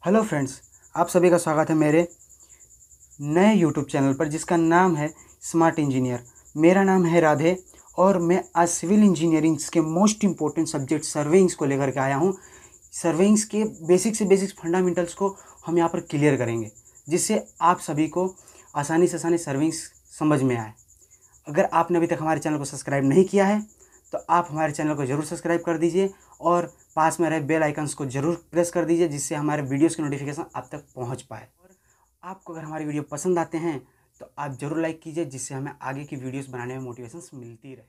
Hello friends, आप सभी का स्वागत है मेरे नए यूट्यूब चैनल पर जिसका नाम है स्मार्ट इंजीनियर। मेरा नाम है राधे और मैं आज सिविल इंजीनियरिंग के मोस्ट इम्पोर्टेंट सब्जेक्ट सर्वेइंग्स को लेकर के आया हूँ। सर्वेइंग्स के बेसिक से बेसिक फंडामेंटल्स को हम यहाँ पर क्लियर करेंगे, जिससे आप सभी को आसानी से सर्वेइंग्स समझ में आए। अगर आपने अभी तक हमारे चैनल को सब्सक्राइब नहीं किया है तो आप हमारे चैनल को ज़रूर सब्सक्राइब कर दीजिए और पास में रहे बेल आइकन्स को ज़रूर प्रेस कर दीजिए, जिससे हमारे वीडियोस की नोटिफिकेशन आप तक पहुंच पाए। और आपको अगर हमारी वीडियो पसंद आते हैं तो आप ज़रूर लाइक कीजिए, जिससे हमें आगे की वीडियोस बनाने में मोटिवेशन मिलती रहे।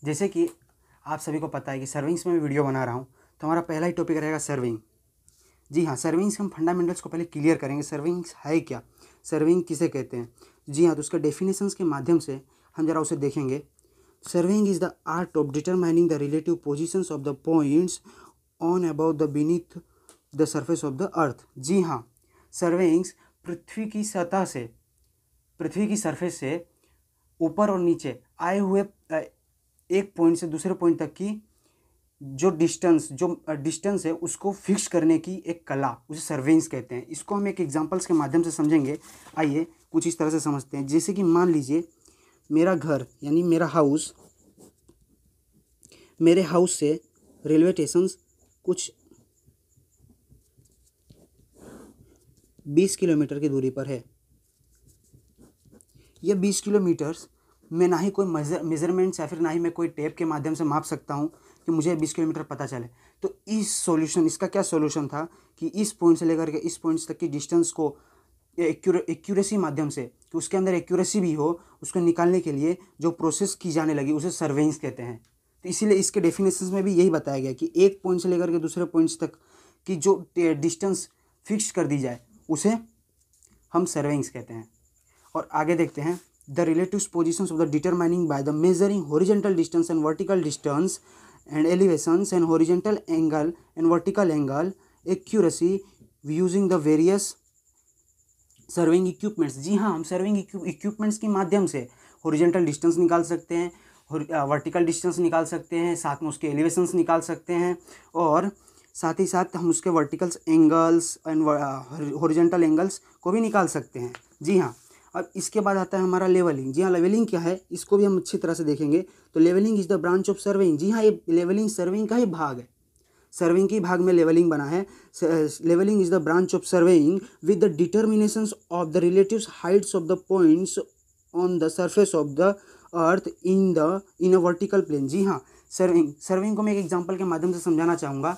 जैसे कि आप सभी को पता है कि सर्विंग्स में मैं वीडियो बना रहा हूँ, तो हमारा पहला ही टॉपिक रहेगा सर्विंग। जी हाँ, सर्विंग्स हम फंडामेंटल्स को पहले क्लियर करेंगे। सर्विंग्स है क्या, सर्विंग किसे कहते हैं। जी हाँ, तो उसके डेफिनेशंस के माध्यम से हम जरा उसे देखेंगे। Surveying is the art of determining the relative positions of the points on, above, the beneath the surface of the earth। जी हाँ, सर्वेइंग्स पृथ्वी की सतह से, पृथ्वी की सरफेस से ऊपर और नीचे आए हुए एक पॉइंट से दूसरे पॉइंट तक की जो डिस्टेंस है उसको फिक्स करने की एक कला, उसे सर्वेइंग्स कहते हैं। इसको हम एक एग्जांपल्स के माध्यम से समझेंगे। आइए कुछ इस तरह से समझते हैं। जैसे कि मान लीजिए मेरा घर यानी मेरा हाउस, मेरे हाउस से रेलवे स्टेशन कुछ 20 किलोमीटर की दूरी पर है। यह 20 किलोमीटर्स में ना ही कोई मेजरमेंट्स या फिर ना ही मैं कोई टेप के माध्यम से माप सकता हूँ कि मुझे 20 किलोमीटर पता चले। तो इसका क्या सॉल्यूशन था कि इस पॉइंट से लेकर के इस पॉइंट तक की डिस्टेंस को एक्यूरेसी माध्यम से, कि उसके अंदर एक्यूरेसी भी हो, उसको निकालने के लिए जो प्रोसेस की जाने लगी उसे सर्वेइंग्स कहते हैं। तो इसीलिए इसके डेफिनेशन में भी यही बताया गया कि एक पॉइंट से लेकर के दूसरे पॉइंट्स तक की जो डिस्टेंस फिक्स कर दी जाए उसे हम सर्वेइंग्स कहते हैं। और आगे देखते हैं। The relative positions of the determining by the measuring horizontal distance and vertical distance and elevations and horizontal angle and vertical angle accuracy using the various surveying equipments. जी हाँ, हम सर्विंग इक्विपमेंट्स के माध्यम से हॉरिजॉन्टल डिस्टेंस निकाल सकते हैं, vertical distance निकाल सकते हैं, साथ में उसके एलिवेशंस निकाल सकते हैं, और साथ ही साथ हम उसके verticals angles and horizontal angles को भी निकाल सकते हैं। जी हाँ, अब इसके बाद आता है हमारा लेवलिंग। जी हाँ, लेवलिंग क्या है इसको भी हम अच्छी तरह से देखेंगे। तो levelling is the branch of surveying. जी हाँ, ये लेवलिंग सर्वेइंग का ही भाग है। सर्वेइंग के भाग में लेवलिंग बना है। Levelling is the branch of surveying with the determinations of the relative heights of the points on the surface of the earth in a vertical plane. जी हाँ, सर्वेइंग को मैं एक एग्जांपल के माध्यम से समझाना चाहूँगा।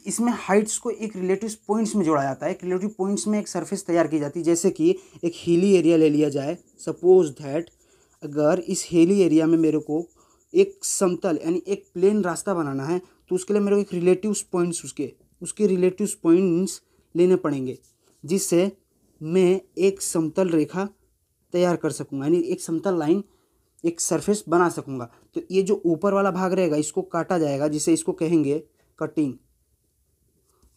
इसमें हाइट्स को एक रिलेटिव पॉइंट्स में जोड़ा जाता है। एक रिलेटिव पॉइंट्स में एक सरफेस तैयार की जाती है। जैसे कि एक हिली एरिया ले लिया जाए। सपोज दैट अगर इस हिली एरिया में मेरे को एक समतल यानी एक प्लेन रास्ता बनाना है, तो उसके लिए मेरे को एक रिलेटिव पॉइंट्स उसके रिलेटिव पॉइंट्स लेने पड़ेंगे, जिससे मैं एक समतल रेखा तैयार कर सकूँगा, यानी एक समतल लाइन, एक सरफेस बना सकूँगा। तो ये जो ऊपर वाला भाग रहेगा इसको काटा जाएगा, जिसे इसको कहेंगे कटिंग,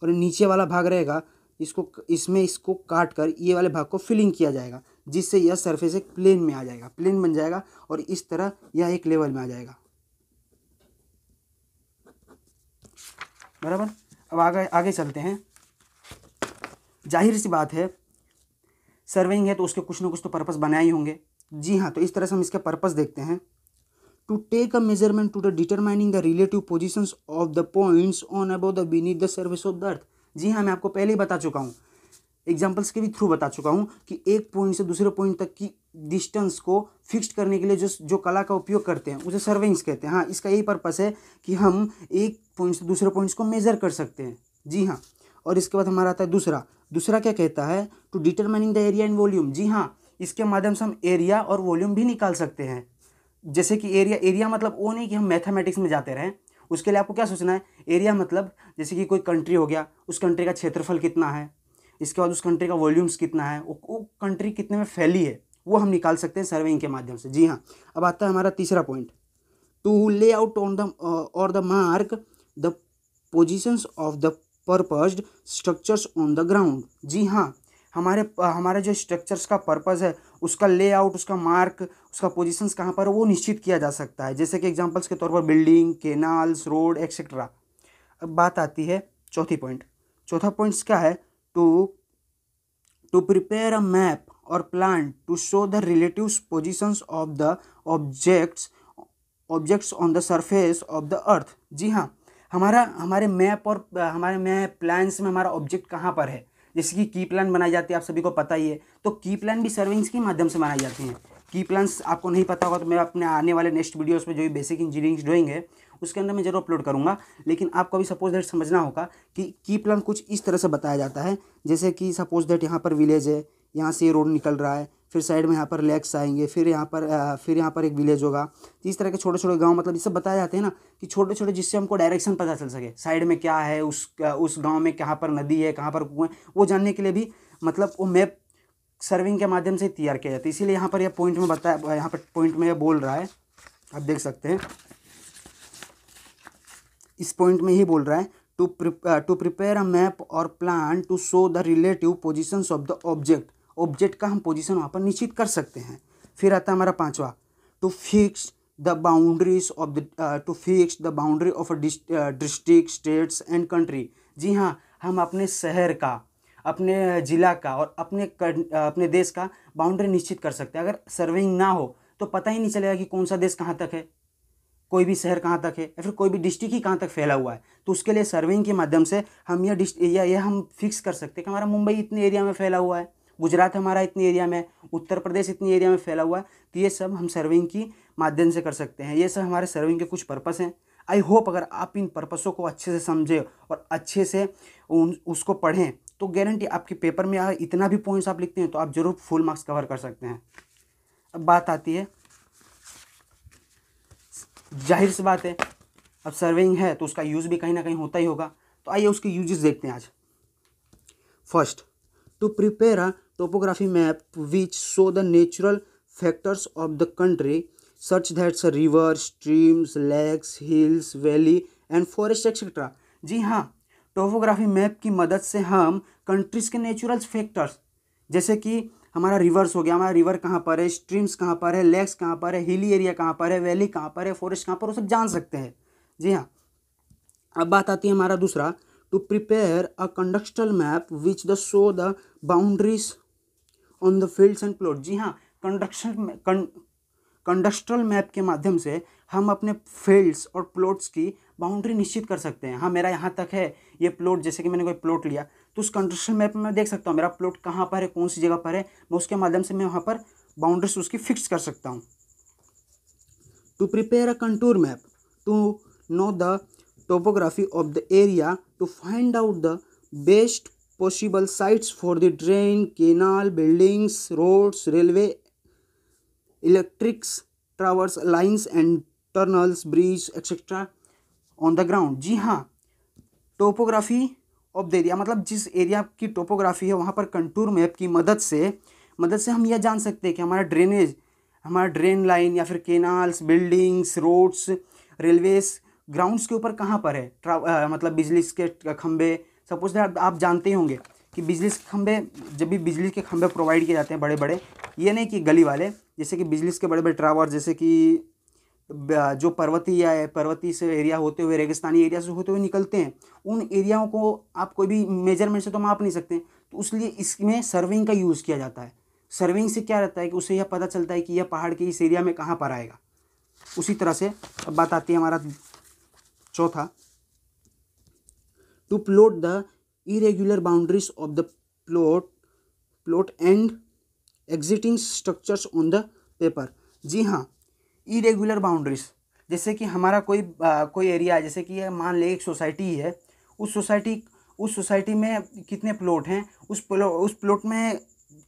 और नीचे वाला भाग रहेगा इसको काट कर ये वाले भाग को फिलिंग किया जाएगा, जिससे यह सरफेस एक प्लेन में आ जाएगा, प्लेन बन जाएगा, और इस तरह यह एक लेवल में आ जाएगा। बराबर। अब आगे चलते हैं। जाहिर सी बात है, सर्वेइंग है तो उसके कुछ ना कुछ तो पर्पस बनाए ही होंगे। जी हाँ, तो इस तरह से हम इसके पर्पस देखते हैं। To take a measurement to the determining the relative positions of the points on above the beneath the surface of the earth. जी हाँ, मैं आपको पहले ही बता चुका हूँ, एग्जाम्पल्स के भी थ्रू बता चुका हूँ कि एक पॉइंट से दूसरे पॉइंट तक की डिस्टेंस को फिक्स करने के लिए जो कला का उपयोग करते हैं उसे सर्वेइंग्स कहते हैं। हाँ, इसका यही पर्पस है कि हम एक पॉइंट से दूसरे पॉइंट्स को मेजर कर सकते हैं। जी हाँ, और इसके बाद हमारा आता है दूसरा क्या कहता है, to determining the area and volume. जी हाँ, इसके माध्यम से हम एरिया और वॉल्यूम भी निकाल सकते हैं। जैसे कि एरिया मतलब वो नहीं कि हम मैथमेटिक्स में जाते रहें। उसके लिए आपको क्या सोचना है, एरिया मतलब जैसे कि कोई कंट्री हो गया, उस कंट्री का क्षेत्रफल कितना है, इसके बाद उस कंट्री का वॉल्यूम्स कितना है, वो कंट्री कितने में फैली है, वो हम निकाल सकते हैं सर्वेइंग के माध्यम से। जी हाँ, अब आता है हमारा तीसरा point, to lay out on the or the mark the positions of the purposed structures on the ground. जी हाँ, हमारे जो स्ट्रक्चर्स का पर्पस है उसका लेआउट, उसका मार्क, उसका पोजीशंस कहाँ पर है वो निश्चित किया जा सकता है। जैसे कि एग्जांपल्स के तौर पर बिल्डिंग, कैनाल्स, रोड एक्सेट्रा। अब बात आती है चौथी चौथा पॉइंट्स क्या है, टू प्रिपेयर अ मैप और plan to show the relative positions of the objects on the surface of the earth. जी हाँ, हमारे मैप प्लान्स में हमारा ऑब्जेक्ट कहाँ पर है, जैसे कि की प्लान बनाई जाती है, आप सभी को पता ही है। तो की प्लान भी सर्विंग्स के माध्यम से बनाई जाती हैं। की प्लान्स आपको नहीं पता होगा तो मैं अपने आने वाले नेक्स्ट वीडियोस में जो भी बेसिक इंजीनियरिंग ड्राइंग है उसके अंदर मैं जरूर अपलोड करूंगा। लेकिन आपको अभी सपोज दैट समझना होगा कि की प्लान कुछ इस तरह से बताया जाता है, जैसे कि सपोज दैट यहाँ पर विलेज है, यहाँ से रोड निकल रहा है, फिर साइड में यहाँ पर लेक्स आएंगे, फिर यहाँ पर एक विलेज होगा। तो इस तरह के छोटे छोटे गांव, मतलब ये सब बताए जाते हैं ना कि छोटे छोटे, जिससे हमको डायरेक्शन पता चल सके, साइड में क्या है, उस गांव में कहाँ पर नदी है, कहाँ पर कुएं, वो जानने के लिए भी मतलब वो मैप सर्विंग के माध्यम से तैयार किया जाता है। इसीलिए यहाँ पर यह पॉइंट में बताया, यहाँ पर पॉइंट में यह बोल रहा है, आप देख सकते हैं इस पॉइंट में ही बोल रहा है टू प्रिपेयर अ मैप और plan to show the relative positions of the object का हम पोजीशन वहाँ पर निश्चित कर सकते हैं। फिर आता है हमारा पांचवा, to fix the boundary of a district, states and country. जी हाँ, हम अपने शहर का, अपने ज़िला का और अपने देश का बाउंड्री निश्चित कर सकते हैं। अगर सर्वेइंग ना हो तो पता ही नहीं चलेगा कि कौन सा देश कहाँ तक है, कोई भी शहर कहाँ तक है, या फिर कोई भी डिस्ट्रिक्ट ही कहाँ तक फैला हुआ है। तो उसके लिए सर्वेइंग के माध्यम से हम यह हम फिक्स कर सकते हैं कि हमारा मुंबई इतने एरिया में फैला हुआ है, गुजरात हमारा इतनी एरिया में, उत्तर प्रदेश इतनी एरिया में फैला हुआ है। तो ये सब हम सर्विंग की माध्यम से कर सकते हैं। ये सब हमारे सर्विंग के कुछ पर्पस हैं। आई होप अगर आप इन पर्पसों को अच्छे से समझें और अच्छे से उसको पढ़ें तो गारंटी आपके पेपर में अगर इतना भी पॉइंट्स आप लिखते हैं तो आप जरूर फुल मार्क्स कवर कर सकते हैं। अब बात आती है, जाहिर सी बात है अब सर्विंग है तो उसका यूज़ भी कहीं ना कहीं होता ही होगा। तो आइए उसके यूजेस देखते हैं आज। First, to prepare a topography map which show the natural factors of the country such that rivers, streams, lakes, hills, valley and forest etc. जी हाँ, टोपोग्राफी मैप की मदद से हम कंट्रीज के नेचुरल फैक्टर्स, जैसे कि हमारा रिवर्स हो गया, हमारा रिवर कहाँ पर है, स्ट्रीम्स कहाँ पर है, लेक्स कहाँ पर है, हिली एरिया कहाँ पर है, वैली कहाँ पर है, फॉरेस्ट कहाँ पर, वो सब जान सकते हैं। जी हाँ, अब बात आती है हमारा दूसरा, to prepare a conditional map which the show the boundaries on the fields and plot. जी हाँ, कंडक्शनल मैप के माध्यम से हम अपने फील्ड्स और प्लॉट्स की बाउंड्री निश्चित कर सकते हैं। हाँ, मेरा यहाँ तक है ये प्लॉट, जैसे कि मैंने कोई प्लॉट लिया तो उस कंडक्शनल मैप में मैं देख सकता हूँ मेरा प्लॉट कहाँ पर है, कौन सी जगह पर है, मैं उसके माध्यम से मैं वहाँ पर बाउंड्रीज उसकी फिक्स कर सकता हूँ। To prepare a contour map to know the topography of the area to find out the best possible sites for the drain, canal, buildings, roads, railway, electrics, towers, lines and tunnels, bridge, etc. on the ground। जी हाँ, topography of the area मतलब जिस area की topography है वहाँ पर contour map की मदद से हम यह जान सकते हैं कि हमारा ड्रेनेज, हमारा ड्रेन लाइन या फिर canals, buildings, roads, railways, grounds के ऊपर कहाँ पर है, मतलब बिजली के खंभे। सपोज दैट आप जानते ही होंगे कि बिजली के खंभे, जब भी बिजली के खंभे प्रोवाइड किए जाते हैं बड़े बड़े, ये नहीं कि गली वाले, जैसे कि बिजली के बड़े बड़े टावर, जैसे कि जो पर्वतीय से एरिया होते हुए, रेगिस्तानी एरिया से होते हुए निकलते हैं, उन एरियाओं को आप कोई भी मेजरमेंट से तो माप नहीं सकते। तो इसलिए इसमें सर्विंग का यूज़ किया जाता है। सर्विंग से क्या रहता है कि उसे यह पता चलता है कि यह पहाड़ के इस एरिया में कहाँ पर आएगा। उसी तरह से अब बात आती है हमारा चौथा, to plot the irregular boundaries of the plot and existing structures on the paper. जी हाँ, इरेगुलर बाउंड्रीज, जैसे कि हमारा कोई एरिया है, जैसे कि ये मान ले एक सोसाइटी है, उस सोसाइटी में कितने प्लॉट हैं,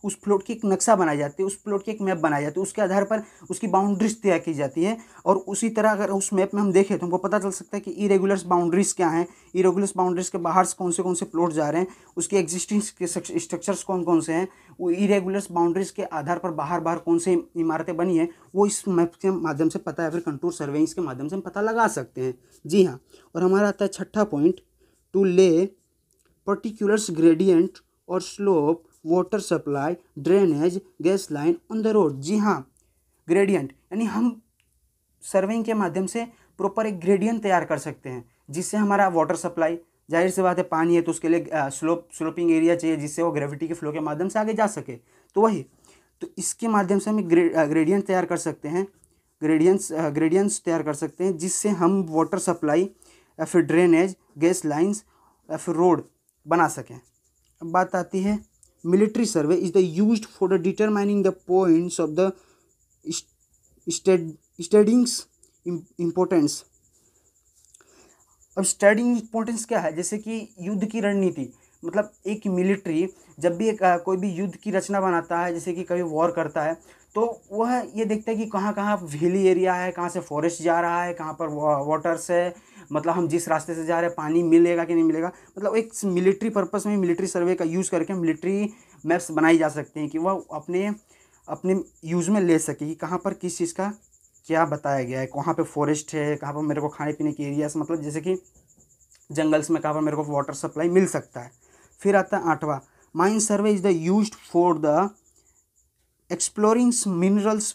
उस प्लॉट की एक नक्शा बनाई जाती है, उस प्लॉट की एक मैप बनाई जाती है, उसके आधार पर उसकी बाउंड्रीज तय की जाती है। और उसी तरह अगर उस मैप में हम देखें तो हमको पता चल सकता है कि इरेगुलर बाउंड्रीज क्या हैं, इरेगुलर बाउंड्रीज के बाहर से कौन से प्लॉट जा रहे हैं, उसके एग्जिस्टिंग स्ट्रक्चर्स कौन से हैं, वो इरेगुलर बाउंड्रीज के आधार पर बाहर कौन से इमारतें बनी हैं, वो इस मैप के माध्यम से पता है, फिर कंटूर सर्वेइंग के माध्यम से हम पता लगा सकते हैं। जी हाँ, और हमारा आता है छठा point, to lay particulars gradient or slope, water supply, drainage, gas line on the road. जी हाँ, ग्रेडियंट यानी हम सर्वेइंग के माध्यम से प्रॉपर एक ग्रेडियंट तैयार कर सकते हैं, जिससे हमारा वाटर सप्लाई, जाहिर सी बात है पानी है तो उसके लिए स्लोपिंग एरिया चाहिए जिससे वो ग्रेविटी के फ्लो के माध्यम से आगे जा सके। तो वही, तो इसके माध्यम से हम ग्रेडियंट तैयार कर सकते हैं, ग्रेडियंट्स तैयार कर सकते हैं जिससे हम वाटर सप्लाई या फिर ड्रेनेज, गैस लाइंस या फिर रोड बना सकें। अब बात आती है military survey is the used for the determining the points of the studdings importance. अब स्टडिंग इम्पोर्टेंस क्या है, जैसे कि युद्ध की रणनीति, मतलब एक मिलिट्री जब भी कोई भी युद्ध की रचना बनाता है, जैसे कि कभी वॉर करता है, तो वह ये देखता है कि कहाँ कहाँ हिली एरिया है, कहाँ से फॉरेस्ट जा रहा है, कहाँ पर वाटर्स है, मतलब हम जिस रास्ते से जा रहे हैं पानी मिलेगा कि नहीं मिलेगा। मतलब एक मिलिट्री पर्पस में मिलिट्री सर्वे का यूज़ करके मिलिट्री मैप्स बनाई जा सकते हैं कि वह अपने अपने यूज़ में ले सके कि कहाँ पर किस चीज़ का क्या बताया गया है, कहाँ पे फॉरेस्ट है, कहाँ पर मेरे को खाने पीने की एरियाज, मतलब जैसे कि जंगल्स में कहाँ पर मेरे को वाटर सप्लाई मिल सकता है। फिर आता है 8वां, mine survey is the used for the exploring minerals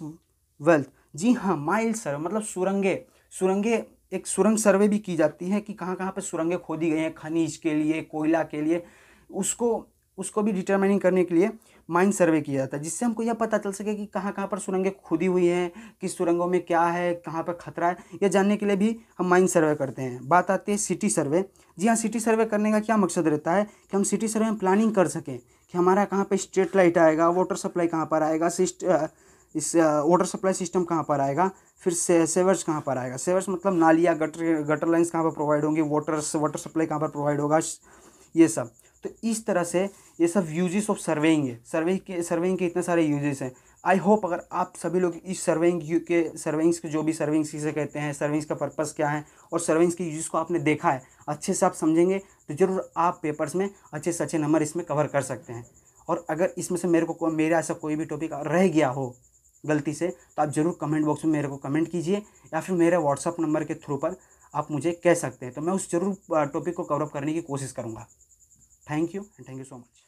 wealth. जी हाँ, माइल सर्वे मतलब सुरंगे एक सुरंग सर्वे भी की जाती है कि कहाँ कहाँ पर सुरंगें खोदी गई हैं खनिज के लिए, कोयला के लिए, उसको भी डिटरमाइनिंग करने के लिए माइन सर्वे किया जाता है, जिससे हमको यह पता चल सके कि कहाँ कहाँ पर सुरंगें खुदी हुई हैं, किस सुरंगों में क्या है, कहाँ पर खतरा है, यह जानने के लिए भी हम माइन सर्वे करते हैं। बात आती है सिटी सर्वे। जी हाँ, सिटी सर्वे करने का क्या मकसद रहता है कि हम सिटी सर्वे में प्लानिंग कर सकें कि हमारा कहाँ पर स्ट्रीट लाइट आएगा, वाटर सप्लाई कहाँ पर आएगा, इस वाटर सप्लाई सिस्टम कहाँ पर आएगा, फिर सेवर्स कहाँ पर आएगा। सेवर्स मतलब नालियाँ, गटर लाइन्स कहाँ पर प्रोवाइड होंगी, वाटर सप्लाई कहाँ पर प्रोवाइड होगा, ये सब। तो इस तरह से ये सब यूजेस ऑफ सर्वेइंग है। सर्वेइंग के इतने सारे यूजेस हैं। आई होप अगर आप सभी लोग इस सर्वेइंग्स के जो भी सर्वेइंग्स किसे कहते हैं, सर्वेइंग्स का पर्पस क्या है और सर्वेइंग्स के यूजेस को आपने देखा है, अच्छे से आप समझेंगे तो जरूर आप पेपर्स में अच्छे से अच्छे नंबर इसमें कवर कर सकते हैं। और अगर इसमें से मेरा ऐसा कोई भी टॉपिक रह गया हो गलती से, तो आप ज़रूर कमेंट बॉक्स में मेरे को कमेंट कीजिए या फिर मेरे व्हाट्सअप नंबर के थ्रू पर आप मुझे कह सकते हैं, तो मैं उस जरूर टॉपिक को कवर अप करने की कोशिश करूँगा। Thank you and thank you so much.